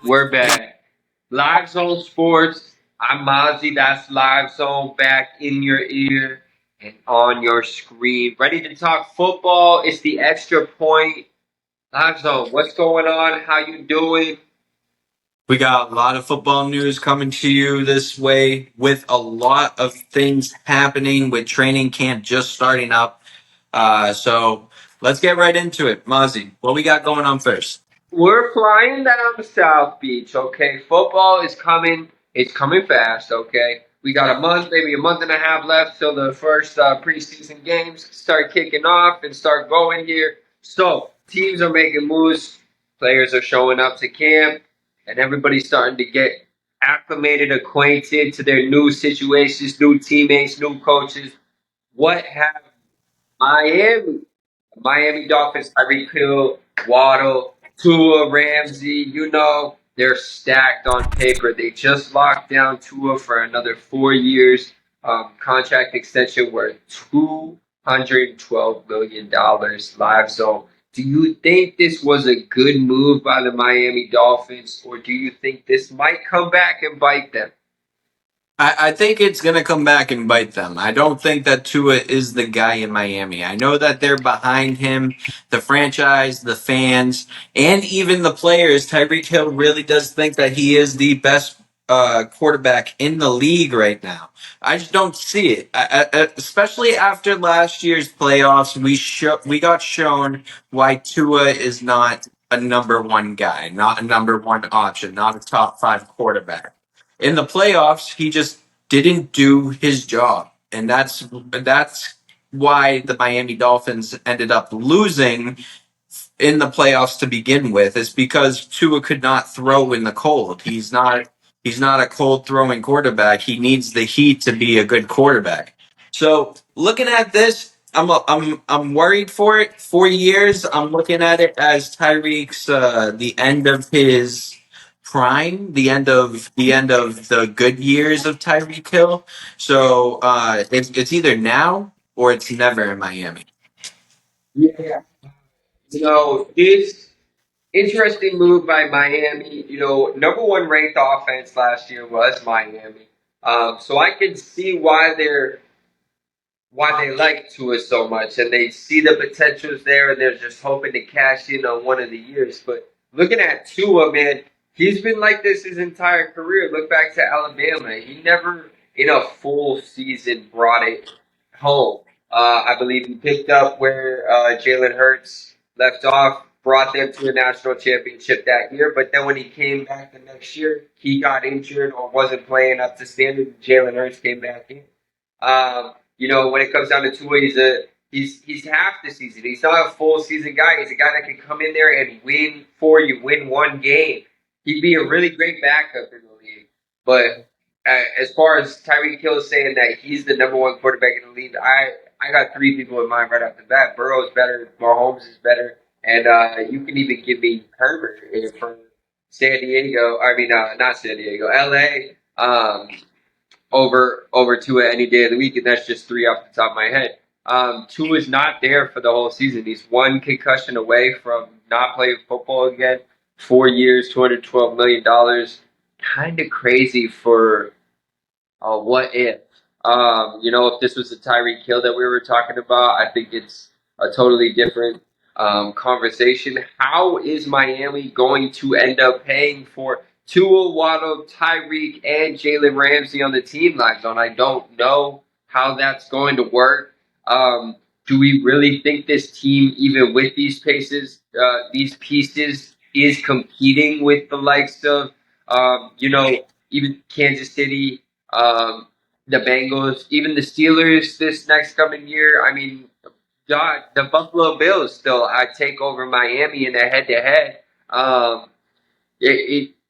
We're back. Live Zone Sports. I'm Mazzi. That's Live Zone back in your ear and on your screen. Ready to talk football. It's the extra point. Live Zone. What's going on? How you doing? We got a lot of football news coming to you this way with a lot of things happening with training camp just starting up. So let's get right into it. Mozzie, what we got going on first? We're flying down the South Beach, okay? Football is coming. It's coming fast, okay? We got a month, maybe a month and a half left till the first preseason games start kicking off and start going here. So teams are making moves. Players are showing up to camp, and everybody's starting to get acclimated, acquainted to their new situations, new teammates, new coaches. What have Miami. Miami Dolphins, Tyreek Hill, Waddle, Tua, Ramsey, they're stacked on paper. They just locked down Tua for another 4 years contract extension worth $212 million live. So do you think this was a good move by the Miami Dolphins, or do you think this might come back and bite them? I think it's going to come back and bite them. I don't think that Tua is the guy in Miami. I know that they're behind him, the franchise, the fans, and even the players. Tyreek Hill really does think that he is the best quarterback in the league right now. I just don't see it, especially after last year's playoffs. We got shown why Tua is not a number one guy, not a number one option, not a top five quarterback in the playoffs. He just didn't do his job, and that's why the Miami Dolphins ended up losing in the playoffs to begin with. Is because Tua could not throw in the cold. He's not a cold throwing quarterback. He needs the heat to be a good quarterback. So looking at this, I'm worried for it. 4 years. I'm looking at it as Tyreek's the end of his prime, the end of the good years of Tyreek Hill. So it's either now or it's never in Miami. Yeah. This interesting move by Miami. Number one ranked offense last year was Miami. So I can see why they like Tua so much, and they see the potentials there, and they're just hoping to cash in on one of the years. But looking at Tua, man, he's been like this his entire career. Look back to Alabama; he never, in a full season, brought it home. I believe he picked up where Jalen Hurts left off, brought them to a national championship that year. But then when he came back the next year, he got injured or wasn't playing up to standard. Jalen Hurts came back in. When it comes down to Tua, he's half the season. He's not a full season guy. He's a guy that can come in there and win for you, win one game. He'd be a really great backup in the league. But as far as Tyreek Hill saying that he's the number one quarterback in the league, I got three people in mind right off the bat. Burrow's better, Mahomes is better, and you can even give me Herbert from San Diego. I mean, not San Diego, L.A. Over Tua any day of the week, and that's just three off the top of my head. Tua is not there for the whole season. He's one concussion away from not playing football again. 4 years, $212 million. Kind of crazy for what if. If this was the Tyreek Hill that we were talking about, I think it's a totally different conversation. How is Miami going to end up paying for Tua, Waddle, Tyreek, and Jalen Ramsey on the team live zone? I don't know how that's going to work. Do we really think this team, even with these pieces, is competing with the likes of, even Kansas City, the Bengals, even the Steelers this next coming year? I mean, God, the Buffalo Bills still I take over Miami in a head-to-head.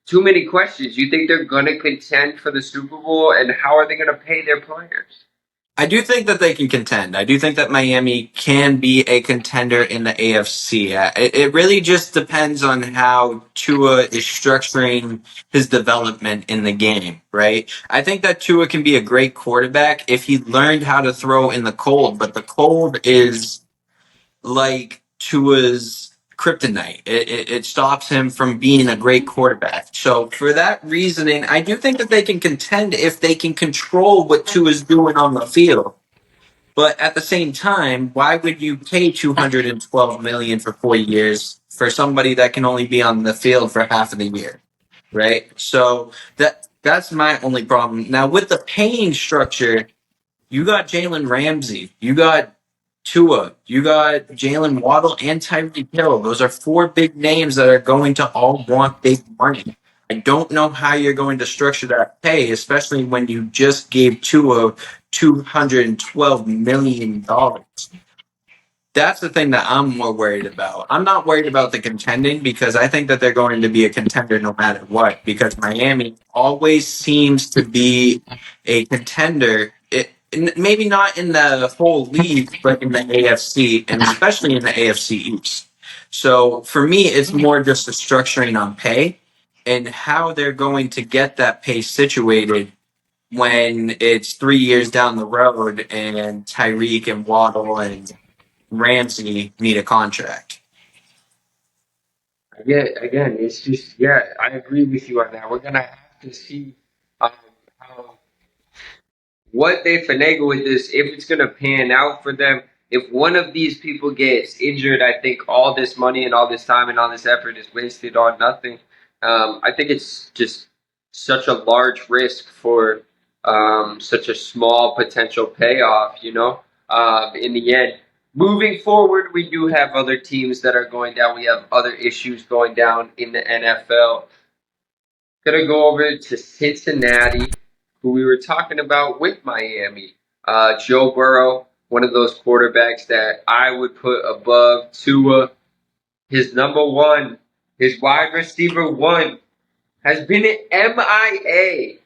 Too many questions. You think they're going to contend for the Super Bowl, and how are they going to pay their players? I do think that they can contend. I do think that Miami can be a contender in the AFC. It really just depends on how Tua is structuring his development in the game, right? I think that Tua can be a great quarterback if he learned how to throw in the cold, but the cold is like Tua's. kryptonite. It stops him from being a great quarterback. So for that reasoning, I do think that they can contend if they can control what Tua is doing on the field. But at the same time, why would you pay $212 million for 4 years for somebody that can only be on the field for half of the year, right? So that's my only problem. Now with the paying structure, you got Jalen Ramsey, you got Tua, you got Jalen Waddle, and Tyreek Hill. Those are four big names that are going to all want big money. I don't know how you're going to structure that pay, especially when you just gave Tua $212 million. That's the thing that I'm more worried about. I'm not worried about the contending because I think that they're going to be a contender no matter what. Because Miami always seems to be a contender. Maybe not in the whole league, but in the AFC and especially in the AFC East. So for me, it's more just the structuring on pay and how they're going to get that pay situated when it's 3 years down the road and Tyreek and Waddle and Ramsey need a contract. Yeah, again, it's just yeah, I agree with you on that. We're gonna have to see um, how what they finagle with this, if it's going to pan out for them. If one of these people gets injured, I think all this money and all this time and all this effort is wasted on nothing. I think it's just such a large risk for such a small potential payoff, in the end. Moving forward, we do have other teams that are going down. We have other issues going down in the NFL. Gonna go over to Cincinnati, who we were talking about with Miami. Joe Burrow, one of those quarterbacks that I would put above Tua. His number one, his wide receiver one, has been at MIA.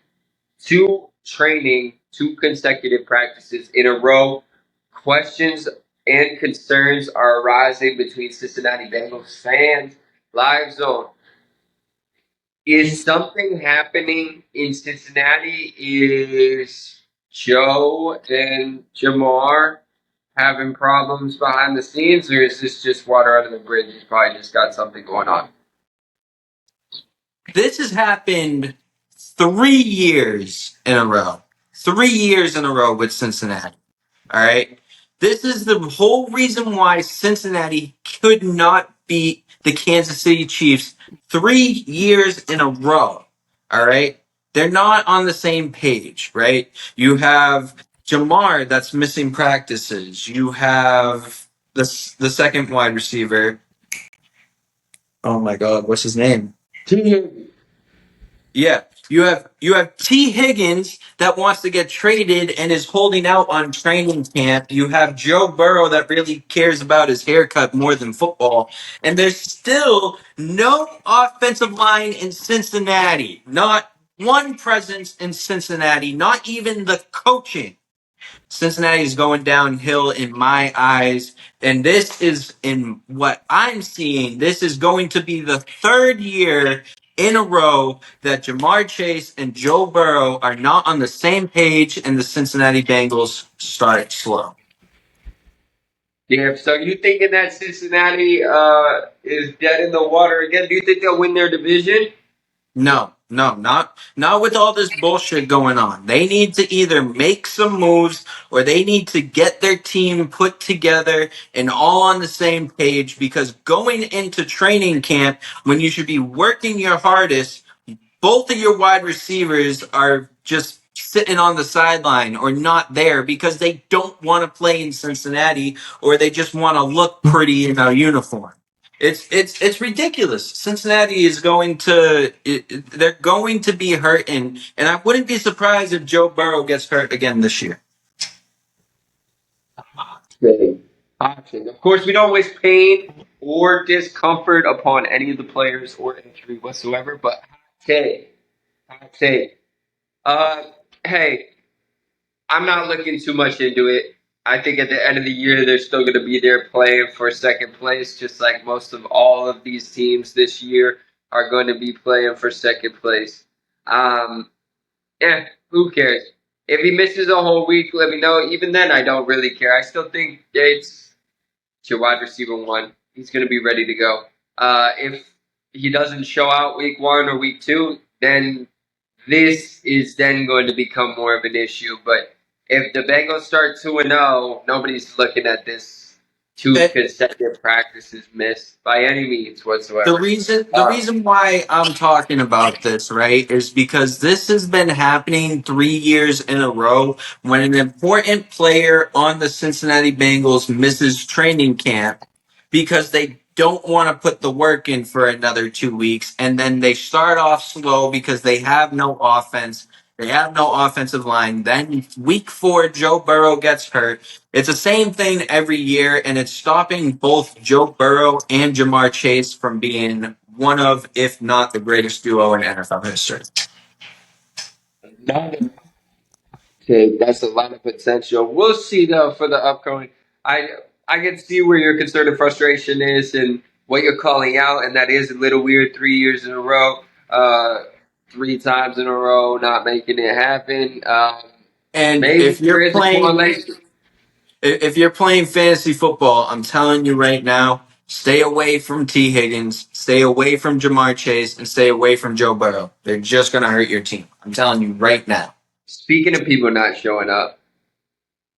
Two training, two consecutive practices in a row. Questions and concerns are arising between Cincinnati Bengals fans. Live Zone. Is something happening in Cincinnati? Is Joe and Jamar having problems behind the scenes, or is this just water under the bridge? He's probably just got something going on. This has happened 3 years in a row. 3 years in a row with Cincinnati. All right. This is the whole reason why Cincinnati could not beat the Kansas City Chiefs 3 years in a row. All right. They're not on the same page, right? You have Jamar that's missing practices. You have the second wide receiver. Oh my God, what's his name? Yeah, you have T. Higgins that wants to get traded and is holding out on training camp. You have Joe Burrow that really cares about his haircut more than football, and there's still no offensive line in Cincinnati. Not one presence in Cincinnati. Not even the coaching. Cincinnati is going downhill in my eyes. And this is, in what I'm seeing, this is going to be the third year in a row that Jamar Chase and Joe Burrow are not on the same page and the Cincinnati Bengals start slow. Yeah, so you thinking that Cincinnati is dead in the water again? Do you think they'll win their division? No, not with all this bullshit going on. They need to either make some moves or they need to get their team put together and all on the same page, because going into training camp when you should be working your hardest, both of your wide receivers are just sitting on the sideline or not there because they don't want to play in Cincinnati or they just want to look pretty in a uniform. It's ridiculous. Cincinnati is they're going to be hurting, and I wouldn't be surprised if Joe Burrow gets hurt again this year. Option. Of course, we don't wish pain or discomfort upon any of the players or injury whatsoever, but hot take. Uh, hey, I'm not looking too much into it. I think at the end of the year, they're still going to be there playing for second place, just like most of all of these teams this year are going to be playing for second place. Um, who cares? If he misses a whole week, let me know. Even then, I don't really care. I still think it's your wide receiver one. he's going to be ready to go. If he doesn't show out week 1 or week 2, then this is then going to become more of an issue. But if the Bengals start 2-0, nobody's looking at this 2 consecutive practices missed by any means The whatsoever. reason why I'm talking about this, right, is because this has been happening 3 years in a row when an important player on the Cincinnati Bengals misses training camp because they don't want to put the work in for another 2 weeks, and then they start off slow because they have no offense. They have no offensive line. Then week 4, Joe Burrow gets hurt. It's the same thing every year, and it's stopping both Joe Burrow and Jamar Chase from being one of, if not the greatest duo in NFL history. That's a lot of potential. We'll see though for the upcoming. I I can see where your concern and frustration is and what you're calling out, and that is a little weird. 3 years in a row, 3 times in a row, not making it happen. And Maybe there is a correlation. if you're playing fantasy football, I'm telling you right now, stay away from T. Higgins, stay away from Jamar Chase, and stay away from Joe Burrow. They're just going to hurt your team. I'm telling you right now. Speaking of people not showing up,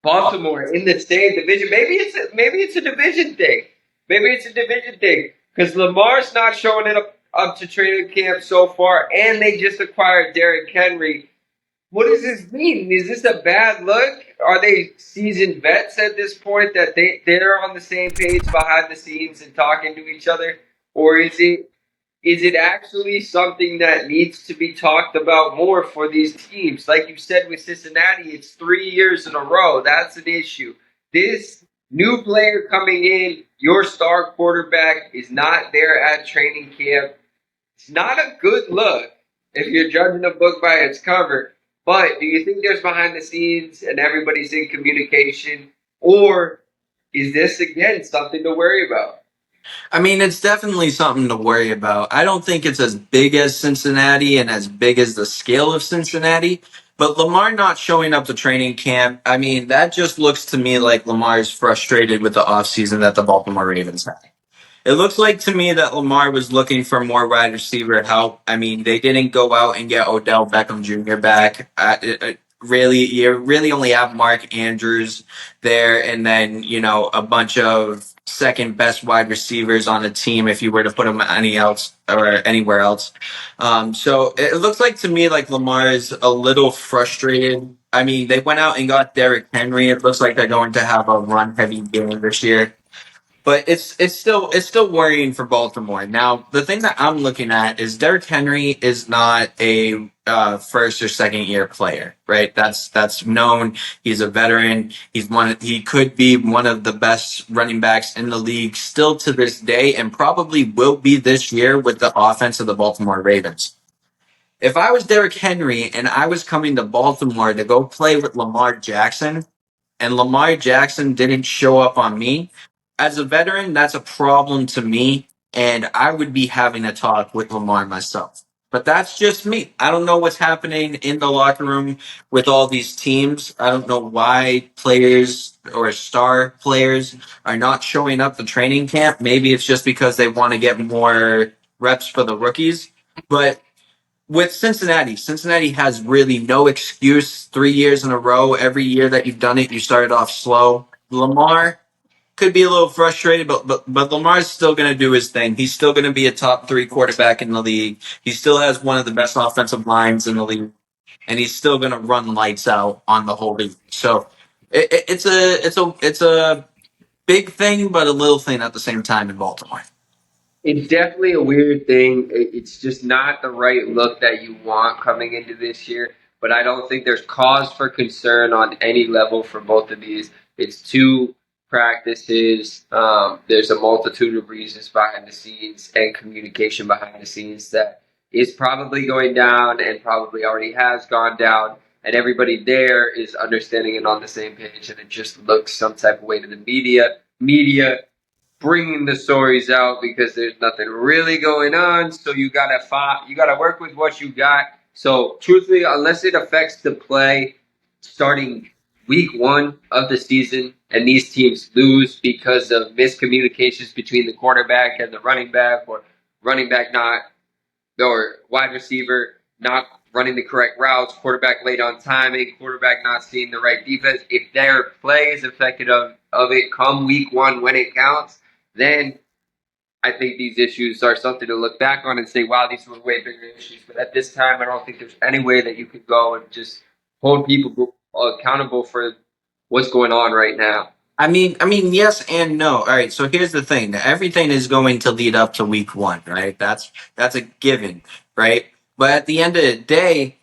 Baltimore in the same division. Maybe it's a division thing. Maybe it's a division thing because Lamar's not showing it up to training camp so far, and they just acquired Derrick Henry. What does this mean? Is this a bad look? Are they seasoned vets at this point that they're on the same page behind the scenes and talking to each other, or is it actually something that needs to be talked about more for these teams? Like you said with Cincinnati, it's 3 years in a row. That's an issue. This new player coming in, your star quarterback, is not there at training camp. It's not a good look if you're judging a book by its cover. But do you think there's behind the scenes and everybody's in communication? Or is this, again, something to worry about? I mean, it's definitely something to worry about. I don't think it's as big as Cincinnati and as big as the scale of Cincinnati, but Lamar not showing up to training camp, I mean, that just looks to me like Lamar's frustrated with the offseason that the Baltimore Ravens had. It looks like to me that Lamar was looking for more wide receiver help. I mean, they didn't go out and get Odell Beckham Jr. back. Really, you really only have Mark Andrews there, and then a bunch of second best wide receivers on the team if you were to put them anywhere else. So it looks like to me like Lamar is a little frustrated. I mean, they went out and got Derrick Henry. It looks like they're going to have a run heavy game this year. But it's still worrying for Baltimore. Now, the thing that I'm looking at is Derrick Henry is not a first or second year player, right? That's known. He's a veteran. He could be one of the best running backs in the league still to this day, and probably will be this year with the offense of the Baltimore Ravens. If I was Derrick Henry and I was coming to Baltimore to go play with Lamar Jackson, and Lamar Jackson didn't show up on me, as a veteran, that's a problem to me, and I would be having a talk with Lamar myself. But that's just me. I don't know what's happening in the locker room with all these teams. I don't know why players or star players are not showing up to training camp. Maybe it's just because they want to get more reps for the rookies. But with Cincinnati has really no excuse. 3 years in a row, every year that you've done it, you started off slow. Lamar could be a little frustrated, but Lamar's still going to do his thing. He's still going to be a top 3 quarterback in the league. He still has one of the best offensive lines in the league, and he's still going to run lights out on the whole league. So it's a big thing, but a little thing at the same time in Baltimore. It's definitely a weird thing. It's just not the right look that you want coming into this year. But I don't think there's cause for concern on any level for both of these. It's 2 practices. There's a multitude of reasons behind the scenes and communication behind the scenes that is probably going down and probably already has gone down. And everybody there is understanding and on the same page. And it just looks some type of way to the media. Media bringing the stories out because there's nothing really going on. So you gotta work with what you got. So truthfully, unless it affects the play starting week one of the season and these teams lose because of miscommunications between the quarterback and the running back, or running back not, or wide receiver not running the correct routes, quarterback late on timing, quarterback not seeing the right defense. If their play is affected of it come week one when it counts, then I think these issues are something to look back on and say, wow, these were way bigger issues. But at this time, I don't think there's any way that you could go and just hold people accountable for what's going on right now. Yes and no. All right, so here's the thing: everything is going to lead up to week one, right? That's a given, right? But at the end of the day,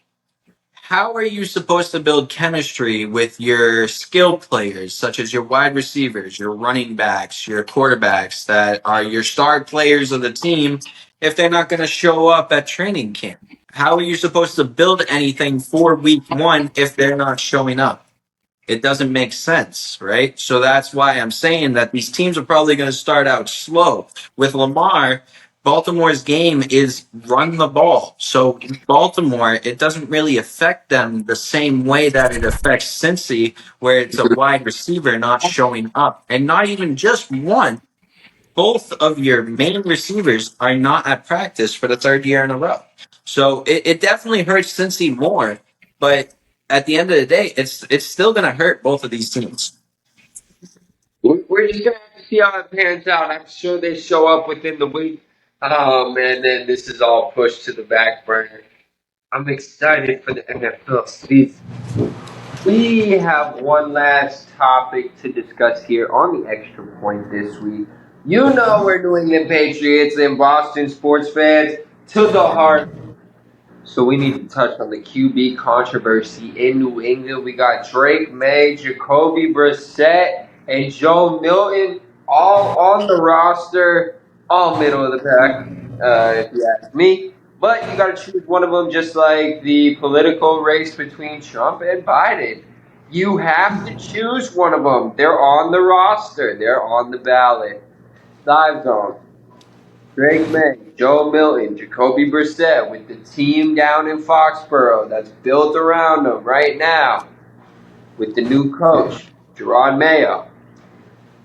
how are you supposed to build chemistry with your skill players, such as your wide receivers, your running backs, your quarterbacks, that are your star players of the team, if they're not going to show up at training camp? How are you supposed to build anything for week one if they're not showing up? It doesn't make sense, right? So that's why I'm saying that these teams are probably going to start out slow. With Lamar, Baltimore's game is run the ball. So Baltimore, it doesn't really affect them the same way that it affects Cincy, where it's a wide receiver not showing up. And not even just one. Both of your main receivers are not at practice for the third year in a row. So it definitely hurts Cincy more, but at the end of the day, it's still going to hurt both of these teams. We're just gonna have to see how it pans out. I'm sure they show up within the week, and then this is all pushed to the back burner. I'm excited for the NFL season. We have one last topic to discuss here on the Extra Point this week. You know we're New England Patriots and Boston sports fans to the heart. So we need to touch on the QB controversy in New England. We got Drake May, Jacoby Brissett, and Joe Milton all on the roster, all middle of the pack, if you ask me. But you got to choose one of them, just like the political race between Trump and Biden. You have to choose one of them. They're on the roster. They're on the ballot. Live Zone. Drake May, Joe Milton, Jacoby Brissett with the team down in Foxborough that's built around them right now with the new coach, Gerard Mayo.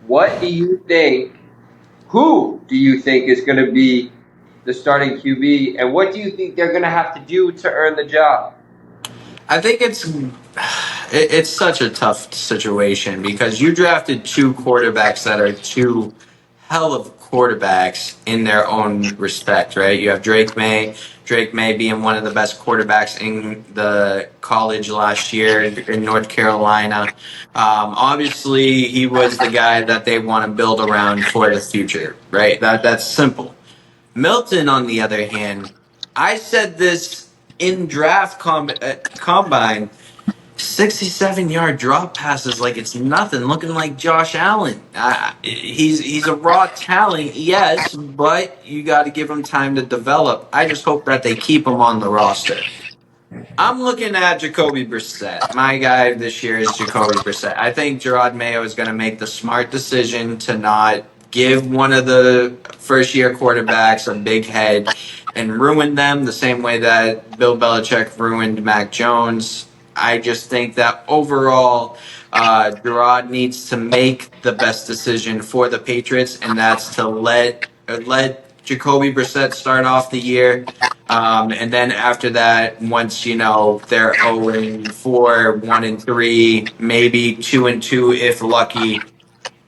What do you think? Who do you think is going to be the starting QB, and what do you think they're going to have to do to earn the job? I think it's such a tough situation because you drafted two quarterbacks that are two hell of quarterbacks in their own respect, right? You have Drake May being one of the best quarterbacks in the college last year in North Carolina. Obviously, he was the guy that they want to build around for the future, right? That's simple. Milton, on the other hand, I said this in combine, 67-yard drop passes like it's nothing, looking like Josh Allen. He's a raw talent, yes, but you got to give him time to develop. I just hope that they keep him on the roster. I'm looking at Jacoby Brissett. My guy this year is Jacoby Brissett. I think Gerard Mayo is going to make the smart decision to not give one of the first year quarterbacks a big head and ruin them the same way that Bill Belichick ruined Mac Jones. I just think that overall, Gerard needs to make the best decision for the Patriots, and that's to let Jacoby Brissett start off the year. And then after that, once they're 0-4, 1-3, maybe 2-2 if lucky,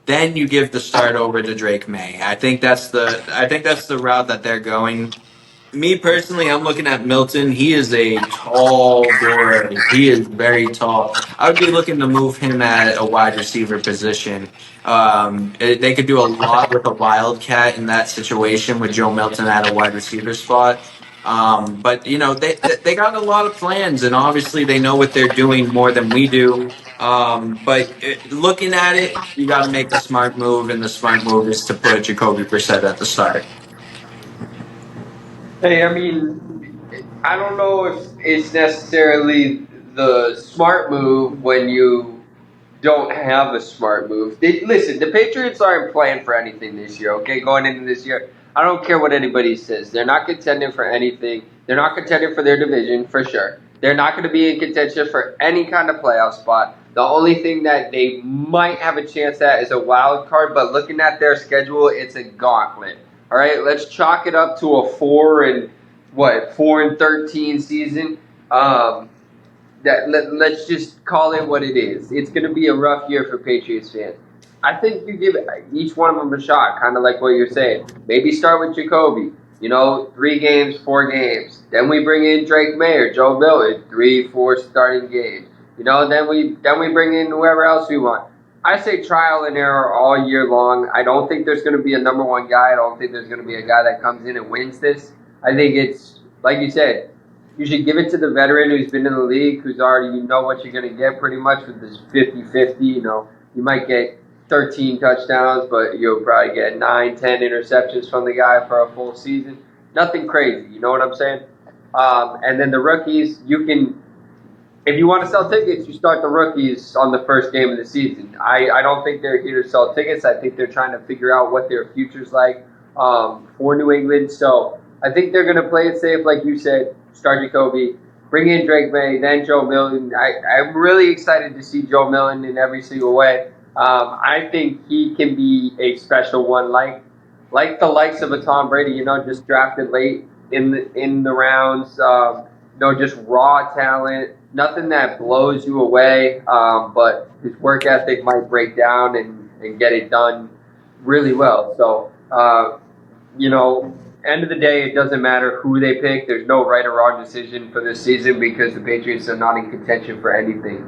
then you give the start over to Drake May. I think that's the route that they're going. Me personally, I'm looking at Milton. He is a tall boy. He is very tall. I would be looking to move him at a wide receiver position. They could do a lot with a wildcat in that situation with Joe Milton at a wide receiver spot. But they got a lot of plans, and obviously they know what they're doing more than we do. But looking at it, you got to make the smart move, and the smart move is to put Jacoby Brissett at the start. Hey, I mean, I don't know if it's necessarily the smart move when you don't have a smart move. Listen, the Patriots aren't playing for anything this year, okay? Going into this year, I don't care what anybody says. They're not contending for anything. They're not contending for their division, for sure. They're not going to be in contention for any kind of playoff spot. The only thing that they might have a chance at is a wild card, but looking at their schedule, it's a gauntlet. All right, let's chalk it up to a 4-13 season. Let's just call it what it is. It's going to be a rough year for Patriots fans. I think you give each one of them a shot, kind of like what you're saying. Maybe start with Jacoby. 3 games, 4 games. Then we bring in Drake May or Joe Milton, 3, 4 starting games. Then we bring in whoever else we want. I say trial and error all year long. I don't think there's going to be a number one guy. I don't think there's going to be a guy that comes in and wins this. I think it's, like you said, you should give it to the veteran who's been in the league, who's already, what you're going to get pretty much with this 50-50. You might get 13 touchdowns, but you'll probably get 9, 10 interceptions from the guy for a full season. Nothing crazy, you know what I'm saying? And then the rookies, if you want to sell tickets, you start the rookies on the first game of the season. I don't think they're here to sell tickets. I think they're trying to figure out what their future's like for New England. So I think they're going to play it safe, like you said. Start Jacoby, bring in Drake May, then Joe Milton. I'm really excited to see Joe Milton in every single way. I think he can be a special one, like the likes of a Tom Brady. Just drafted late in the rounds. Just raw talent. Nothing that blows you away, but his work ethic might break down and get it done really well. So, end of the day, it doesn't matter who they pick. There's no right or wrong decision for this season because the Patriots are not in contention for anything.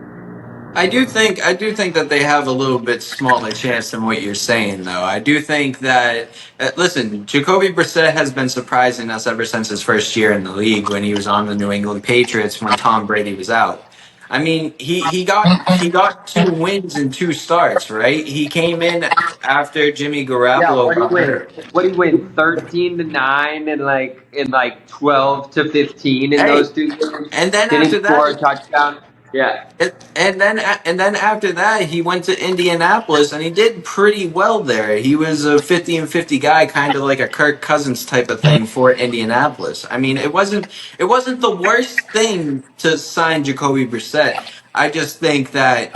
I do think that they have a little bit smaller chance than what you're saying, though. I do think that listen, Jacoby Brissett has been surprising us ever since his first year in the league when he was on the New England Patriots when Tom Brady was out. I mean, he got 2 wins in 2 starts, right? He came in after Jimmy Yeah, Garoppolo what do you got win? hurt. What do you win? 13-9 and like 12-15 in Hey, those 2 games. and then after Didn't score a that, touchdown. Yeah. and then after that, he went to Indianapolis and he did pretty well there. He was a 50-50 guy, kind of like a Kirk Cousins type of thing for Indianapolis. I mean, it wasn't the worst thing to sign Jacoby Brissett. I just think that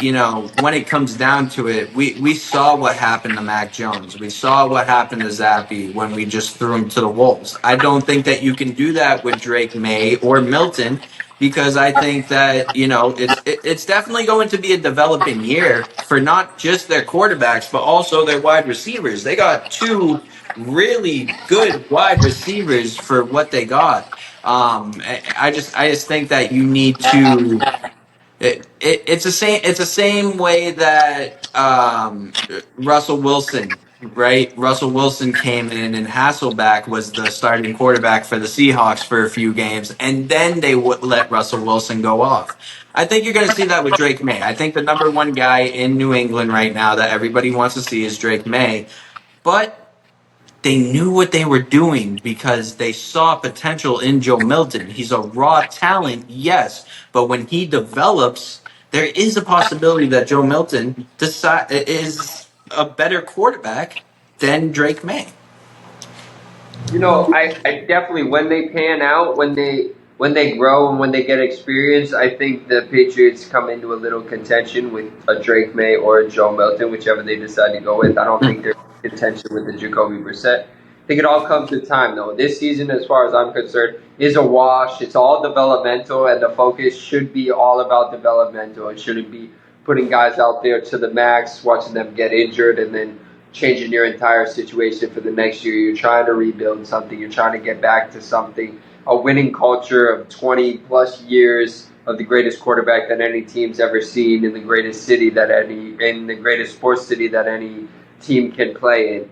when it comes down to it, we saw what happened to Mac Jones. We saw what happened to Zappy when we just threw him to the wolves. I don't think that you can do that with Drake May or Milton because I think that it's definitely going to be a developing year for not just their quarterbacks but also their wide receivers. They got 2 really good wide receivers for what they got. I just think that you need to. It's the same way that Russell Wilson, right? Russell Wilson came in and Hasselbeck was the starting quarterback for the Seahawks for a few games, and then they would let Russell Wilson go off. I think you're going to see that with Drake May. I think the number one guy in New England right now that everybody wants to see is Drake May, but they knew what they were doing because they saw potential in Joe Milton. He's a raw talent, yes, but when he develops, there is a possibility that Joe Milton is a better quarterback than Drake May. I definitely when they pan out, when they grow and when they get experience, I think the Patriots come into a little contention with a Drake May or a Joe Milton, whichever they decide to go with. I don't think they're in contention with the Jacoby Brissett. I think it all comes with time, though. This season, as far as I'm concerned, is a wash. It's all developmental, and the focus should be all about developmental. It shouldn't be putting guys out there to the max, watching them get injured, and then changing your entire situation for the next year. You're trying to rebuild something. You're trying to get back to something. A winning culture of 20 plus years of the greatest quarterback that any team's ever seen in the greatest city in the greatest sports city that any team can play in.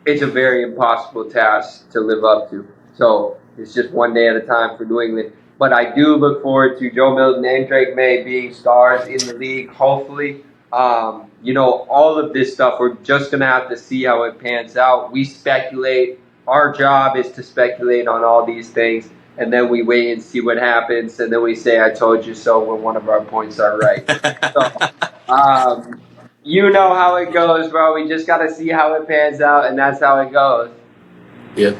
It's a very impossible task to live up to. So it's just one day at a time for New England. But I do look forward to Joe Milton and Drake May being stars in the league, hopefully. All of this stuff, we're just going to have to see how it pans out. We speculate. Our job is to speculate on all these things, and then we wait and see what happens, and then we say, I told you so when one of our points are right. So, you know how it goes, bro. We just got to see how it pans out, and that's how it goes. Yeah.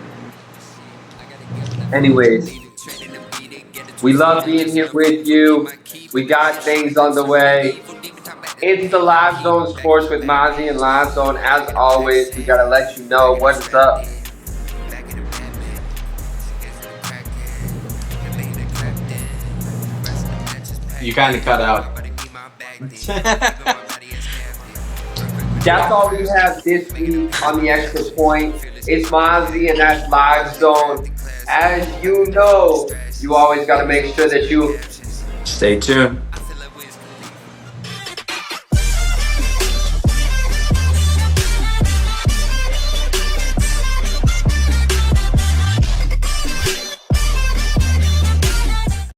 Anyways, We love being here with you. We got things on the way. It's the Live Zone Sports with Mazzi and LiveZone. As always, we gotta let you know what's up. You kind of cut out. That's all we have this week on the Extra Point. It's Mazzi and that's Live Zone. As you know, you always got to make sure that you Stay tuned.